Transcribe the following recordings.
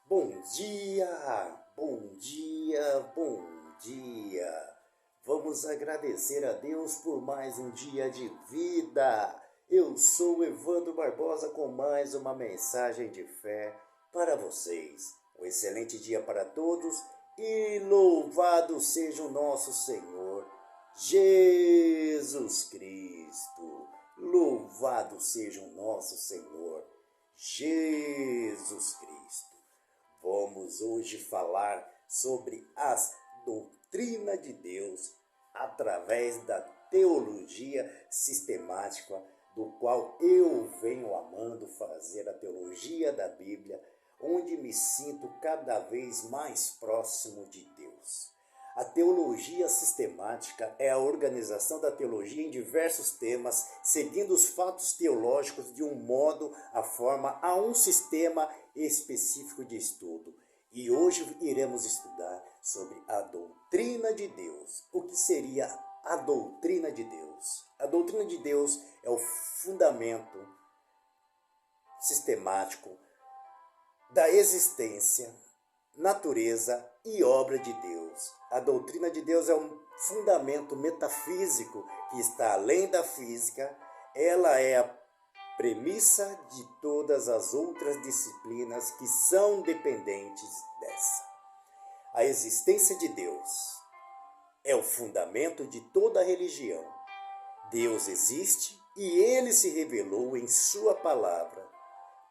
Bom dia, bom dia, bom dia. Vamos agradecer a Deus por mais um dia de vida. Eu sou Evandro Barbosa com mais uma mensagem de fé para vocês. Um excelente dia para todos e louvado seja o nosso Senhor Jesus Cristo. Louvado seja o nosso Senhor Jesus Cristo. Vamos hoje falar sobre a doutrina de Deus através da teologia sistemática, do qual eu venho amando fazer a teologia da Bíblia, onde me sinto cada vez mais próximo de Deus. A teologia sistemática é a organização da teologia em diversos temas, seguindo os fatos teológicos de um modo a forma a um sistema específico de estudo. E hoje iremos estudar sobre a doutrina de Deus. O que seria a doutrina de Deus? A doutrina de Deus é o fundamento sistemático da existência, natureza e obra de Deus. A doutrina de Deus é um fundamento metafísico que está além da física. Ela é a premissa de todas as outras disciplinas que são dependentes dessa. A existência de Deus é o fundamento de toda a religião. Deus existe e ele se revelou em sua palavra.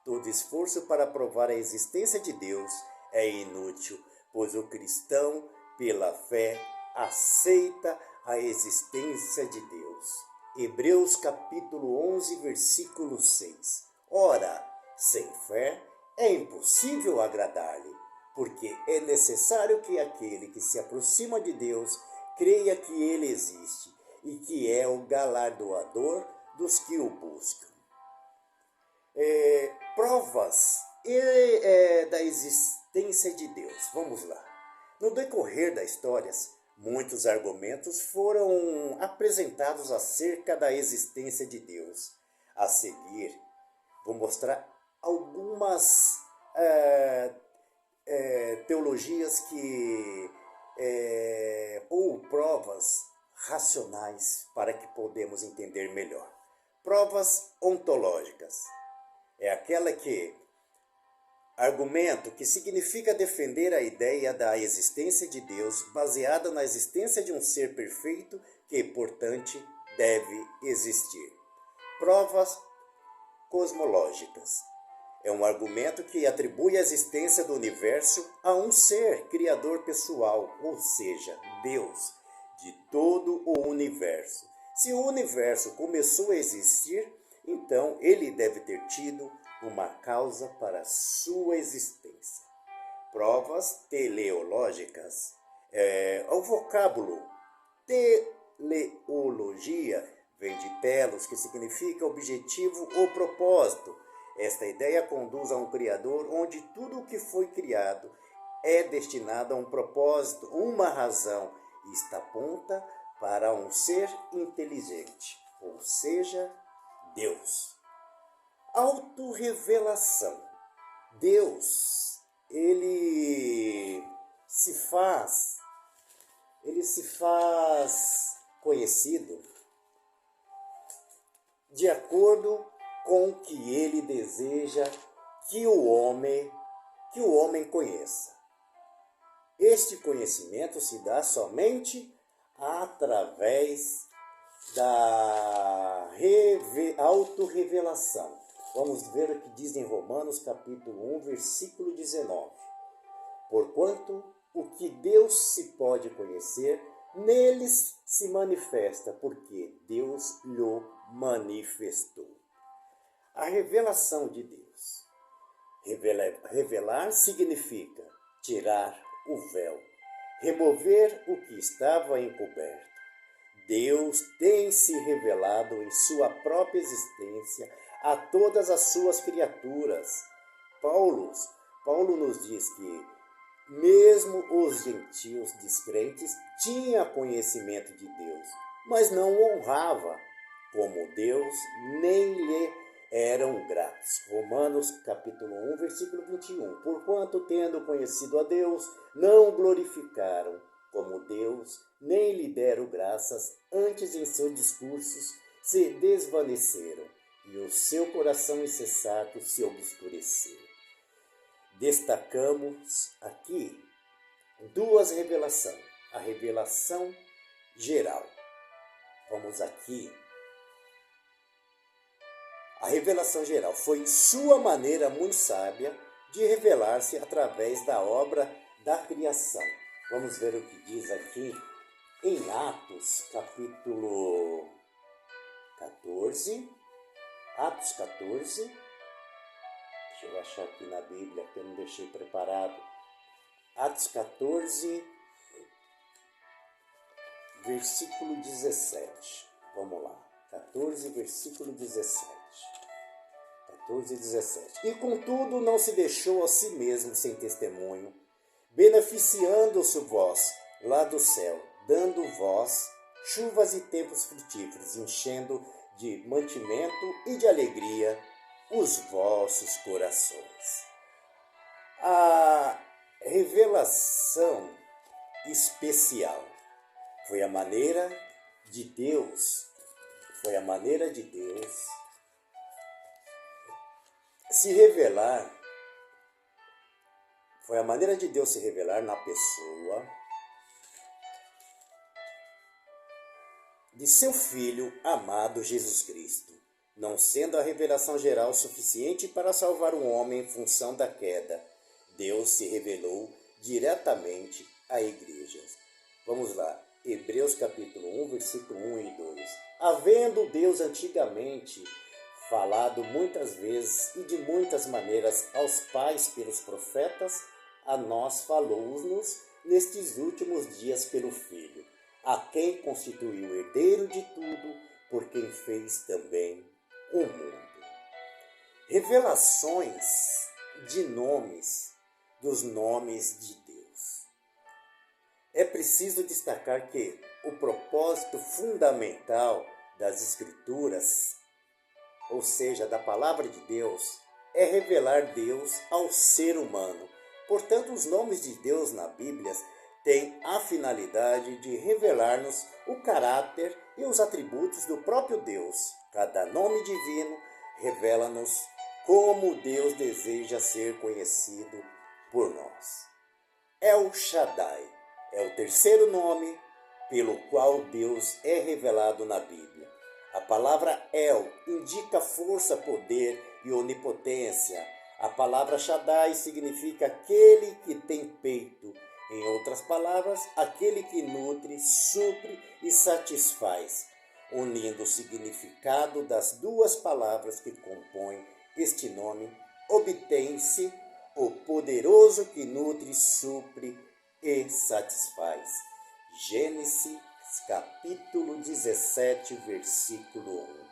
Todo esforço para provar a existência de Deus é inútil, pois o cristão, pela fé, aceita a existência de Deus. Hebreus capítulo 11, versículo 6. Ora, sem fé é impossível agradar-lhe, porque é necessário que aquele que se aproxima de Deus creia que ele existe e que é o galardoador dos que o buscam. Provas da existência de Deus. Vamos lá. No decorrer da história, muitos argumentos foram apresentados acerca da existência de Deus. A seguir, vou mostrar algumas teologias ou provas racionais para que podemos entender melhor. Provas ontológicas. É aquela argumento que significa defender a ideia da existência de Deus baseada na existência de um ser perfeito que, portanto, deve existir. Provas cosmológicas. É um argumento que atribui a existência do universo a um ser criador pessoal, ou seja, Deus, de todo o universo. Se o universo começou a existir, então ele deve ter tido uma causa para sua existência. Provas teleológicas. O vocábulo teleologia vem de telos, que significa objetivo ou propósito. Esta ideia conduz a um Criador onde tudo o que foi criado é destinado a um propósito, uma razão, e está aponta para um ser inteligente, ou seja, Deus. Autorrevelação. Deus, ele se faz conhecido de acordo com o que ele deseja que o homem conheça. Este conhecimento se dá somente através da autorrevelação. Vamos ver o que diz em Romanos capítulo 1, versículo 19. Porquanto o que Deus se pode conhecer, neles se manifesta, porque Deus lhe manifestou. A revelação de Deus. Revelar significa tirar o véu, remover o que estava encoberto. Deus tem se revelado em sua própria existência a todas as suas criaturas. Paulo nos diz que mesmo os gentios descrentes tinham conhecimento de Deus, mas não o honrava como Deus, nem lhe eram gratos. Romanos capítulo 1, versículo 21. Porquanto, tendo conhecido a Deus, não o glorificaram como Deus, nem lhe deram graças, antes em seus discursos se desvaneceram, e o seu coração insensato se obscureceu. Destacamos aqui duas revelações. A revelação geral. Vamos aqui. A revelação geral foi sua maneira muito sábia de revelar-se através da obra da criação. Vamos ver o que diz aqui em Atos, capítulo 14. Atos 14. Deixa eu achar aqui na Bíblia, que eu não deixei preparado. Atos 14, versículo 17. Vamos lá. 14, versículo 17. 14 e 17. E contudo não se deixou a si mesmo sem testemunho, beneficiando-se vós lá do céu, dando vós chuvas e tempos frutíferos, enchendo de mantimento e de alegria os vossos corações. A revelação especial foi a maneira de Deus, se revelar, foi a maneira de Deus se revelar na pessoa de seu Filho amado Jesus Cristo, não sendo a revelação geral suficiente para salvar um homem em função da queda. Deus se revelou diretamente à igreja. Vamos lá, Hebreus capítulo 1, versículo 1 e 2. Havendo Deus antigamente falado muitas vezes e de muitas maneiras aos pais pelos profetas, a nós falou-nos nestes últimos dias pelo Filho, a quem constituiu herdeiro de tudo, por quem fez também o mundo. Revelações de nomes, dos nomes de Deus. É preciso destacar que o propósito fundamental das Escrituras, ou seja, da Palavra de Deus, é revelar Deus ao ser humano. Portanto, os nomes de Deus na Bíblia têm a finalidade de revelar-nos o caráter e os atributos do próprio Deus. Cada nome divino revela-nos como Deus deseja ser conhecido por nós. El Shaddai é o terceiro nome pelo qual Deus é revelado na Bíblia. A palavra El indica força, poder e onipotência. A palavra Shaddai significa aquele que tem peito. Em outras palavras, aquele que nutre, supre e satisfaz. Unindo o significado das duas palavras que compõem este nome, obtém-se o poderoso que nutre, supre e satisfaz. Gênesis capítulo 17, versículo 1.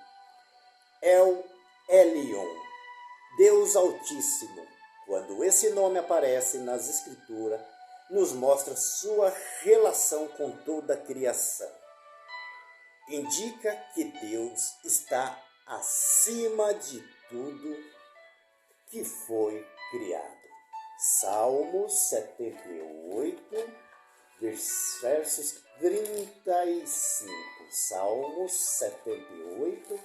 El Elyon, Deus Altíssimo. Quando esse nome aparece nas Escrituras, nos mostra sua relação com toda a criação. Indica que Deus está acima de tudo que foi criado. Salmos 78, versos 35. Salmos 78,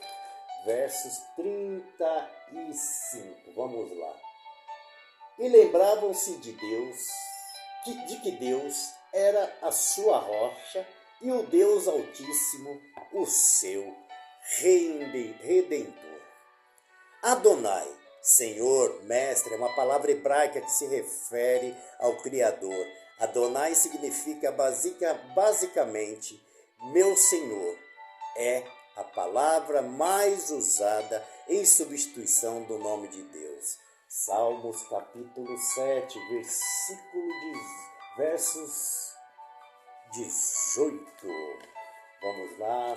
versos 35. Vamos lá. E lembravam-se de Deus, de que Deus era a sua rocha e o Deus Altíssimo, o seu Redentor. Adonai, Senhor, Mestre, é uma palavra hebraica que se refere ao Criador. Adonai significa basicamente meu Senhor. É a palavra mais usada em substituição do nome de Deus. Salmos capítulo 7, versos 18. Vamos lá,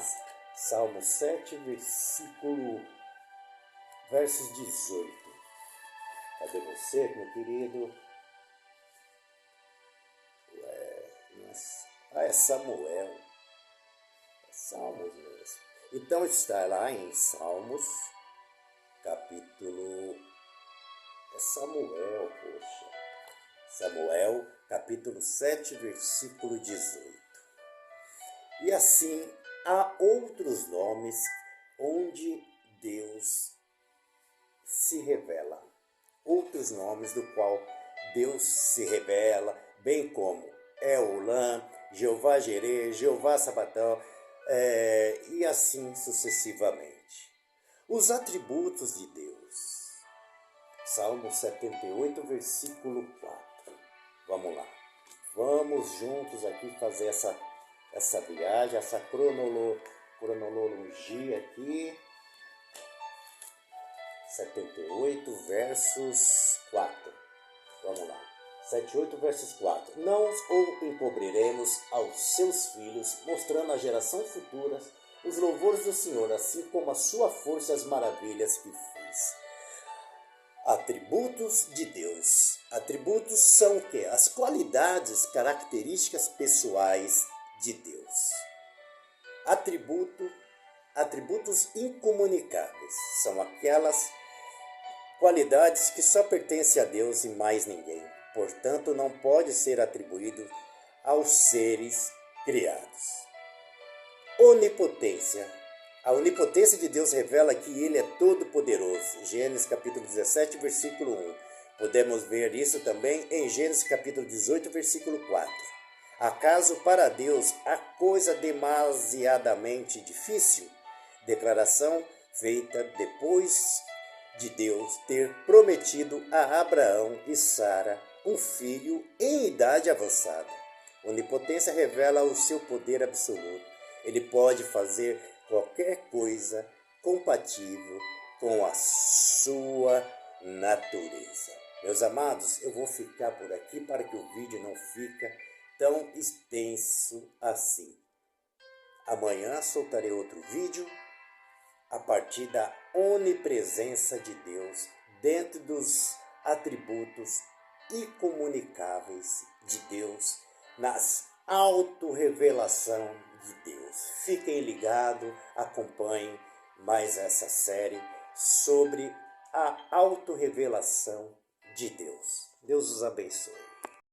Salmo 7, versos 18. Cadê você, meu querido? É Samuel. É Salmos mesmo. Então está lá em Salmos capítulo... É Samuel, poxa. Samuel, capítulo 7, versículo 18. E assim, há outros nomes onde Deus se revela. Outros nomes do qual Deus se revela, bem como Eulã, Jeová Jireh, Jeová Sabatão, e assim sucessivamente. Os atributos de Deus. Salmo 78, versículo 4. Vamos lá. Vamos juntos aqui fazer essa viagem, essa cronologia aqui. 78 versos 4. Vamos lá. 78 versos 4. Não o encobriremos aos seus filhos, mostrando à geração futura os louvores do Senhor, assim como a sua força e as maravilhas que fez. Atributos de Deus. Atributos são o quê? As qualidades, características pessoais de Deus. Atributos incomunicáveis. São aquelas qualidades que só pertencem a Deus e mais ninguém. Portanto, não pode ser atribuído aos seres criados. Onipotência. A onipotência de Deus revela que Ele é todo-poderoso. Gênesis capítulo 17, versículo 1. Podemos ver isso também em Gênesis capítulo 18, versículo 4. Acaso para Deus há coisa demasiadamente difícil? Declaração feita depois de Deus ter prometido a Abraão e Sara um filho em idade avançada. Onipotência revela o seu poder absoluto. Ele pode fazer qualquer coisa compatível com a sua natureza. Meus amados, eu vou ficar por aqui para que o vídeo não fique tão extenso assim. Amanhã soltarei outro vídeo a partir da onipresença de Deus dentro dos atributos incomunicáveis de Deus, nas autorrevelação de Deus. Fiquem ligados, acompanhem mais essa série sobre a autorrevelação de Deus. Deus os abençoe.